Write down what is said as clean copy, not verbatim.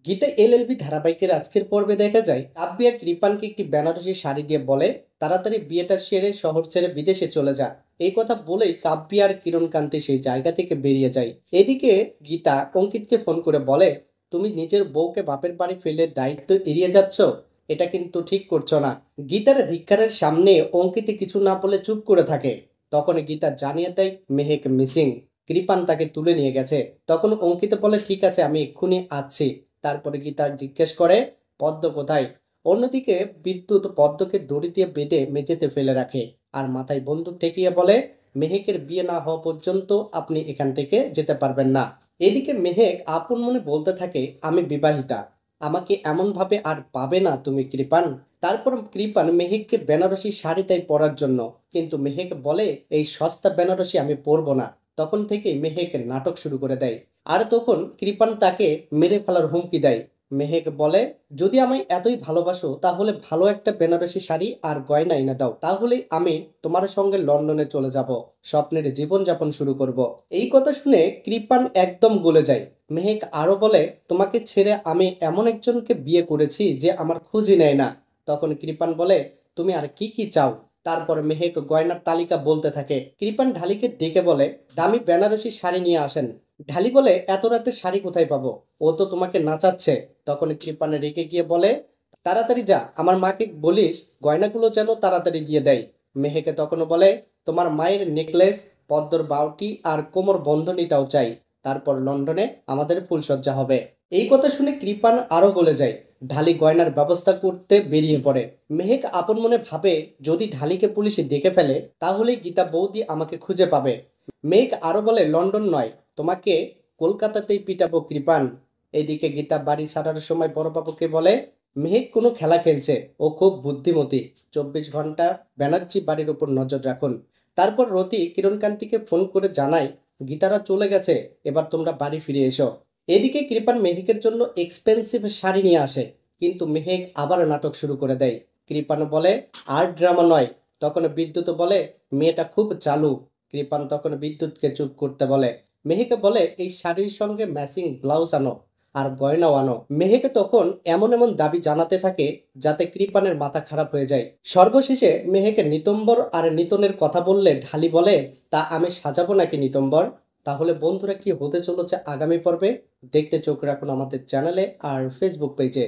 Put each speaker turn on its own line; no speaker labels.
Gita LLB ধারাবাহিকের আজকের পর্বে দেখা যায় কাব্যি আর কৃপানকে একটি বেনারসি শাড়ি দিয়ে বলে তাড়াতাড়ি বিয়েটা সেরে শহর ছেড়ে বিদেশে চলে যা। এই কথা বলেই কাব্যি আর কিরণকান্তি সেই জায়গা থেকে বেরিয়ে যায়। এদিকে গীতা অঙ্কিতকে ফোন করে বলে, তুমি নিজের বউকে বাপের বাড়ি ফেলে দায়িত্ব এড়িয়ে যাচ্ছ, এটা কিন্তু ঠিক করছো না। গীতার ধিক্কারের সামনে অঙ্কিত কিছু না বলে চুপ করে থাকে। তখন গীতা জানিয়ে দেয় মেহেক মিসিং, কৃপান তাকে তুলে নিয়ে গেছে। তখন অঙ্কিত বলে, ঠিক আছে, আমি এক্ষুনি আসছি। তারপরে গীতা জিজ্ঞেস করে, পদ্ম কোথায়? অন্যদিকে বিদ্যুৎ পদ্মকে দড়ি দিয়ে বেঁধে মেঝেতে ফেলে রাখে আর মাথায় বন্দুক ঠেকিয়ে বলে, মেহেকের বিয়ে না হওয়া পর্যন্ত আপনি এখান থেকে যেতে পারবেন না। এদিকে মেহেক আপন মনে বলতে থাকে, আমি বিবাহিতা, আমাকে এমনভাবে আর পাবে না তুমি কৃপান। তারপর কৃপান মেহেককে বেনারসি শাড়ি তাই পরার জন্য, কিন্তু মেহেক বলে এই সস্তা বেনারসি আমি পরবো না। তখন থেকেই মেহেক নাটক শুরু করে দেয়। আর তখন কৃপান তাকে মেরে ফেলার হুমকি দেয়। মেহেক বলে, যদি আমায় এতই ভালোবাসো তাহলে ভালো একটা বেনারসি শাড়ি আর গয়না এনে দাও, তাহলেই আমি তোমার সঙ্গে লন্ডনে চলে যাব, স্বপ্নের জীবন যাপন শুরু করব। এই কথা শুনে কৃপান একদম গলে যায়। মেহেক আরো বলে, তোমাকে ছেড়ে আমি এমন একজনকে বিয়ে করেছি যে আমার খোঁজই নেয় না। তখন কৃপান বলে, তুমি আর কি কি চাও? তারপরে মেহেক গয়নার তালিকা বলতে থাকে। কৃপান ঢালিকে ডেকে বলে, দামি বেনারসি শাড়ি নিয়ে আসেন। ঢালি বলে, এত রাতে শাড়ি কোথায় পাবো, ও তো তোমাকে নাচাচ্ছে। তখন কৃপানে রেগে গিয়ে বলে, তাড়াতাড়ি যা, আমার মাকে বলিস গয়নাগুলো যেন তাড়াতাড়ি দিয়ে দেয়। মেহেকে তখনও বলে, তোমার মায়ের নেকলেস, পদ্মর বাউটি আর কোমর বন্ধনীটাও চাই, তারপর লন্ডনে আমাদের ফুলসজ্জা হবে। এই কথা শুনে কৃপান আরো গলে যায়। ঢালি গয়নার ব্যবস্থা করতে বেরিয়ে পড়ে। মেহেক আপন মনে ভাবে, যদি ঢালিকে পুলিশে দেখে ফেলে তাহলেই গীতা বৌদি আমাকে খুঁজে পাবে। মেঘ আরো বলে, লন্ডন নয়, তোমাকে কলকাতাতেই পিটাবো কৃপান। এদিকে গীতা বাড়ি ছাড়ার সময় বড়বাবুকে বলে, মেহেক কোনো খেলা খেলছে, ও খুব বুদ্ধিমতী, 24 ঘন্টা ব্যানার্জি বাড়ির উপর নজর রাখুন। তারপর রতি কিরণকান্তিকে ফোন করে জানায়, গীতারা চলে গেছে, এবার তোমরা বাড়ি ফিরে এসো। এদিকে কৃপান মেহেকের জন্য এক্সপেন্সিভ শাড়ি নিয়ে আসে, কিন্তু মেহেক আবার নাটক শুরু করে দেয়। কৃপান বলে, আর ড্রামা নয়। তখন বিদ্যুৎ বলে, মেয়েটা খুব চালু। কৃপান তখন বিদ্যুৎকে চুপ করতে বলে। মেহেকে বলে, এই শাড়ির সঙ্গে ম্যাচিং ব্লাউজ আনো আর গয়নাও আনো। মেহেকে তখন এমন এমন দাবি জানাতে থাকে যাতে কৃপানের মাথা খারাপ হয়ে যায়। সর্বশেষে মেহেকে নিতম্বর আর নিতনের কথা বললে ঢালি বলে, তা আমি সাজাবো নাকি নিতম্বর? তাহলে বন্ধুরা, কি হতে চলেছে আগামী পর্বে দেখতে চোখ রাখুন আমাদের চ্যানেলে আর ফেসবুক পেজে।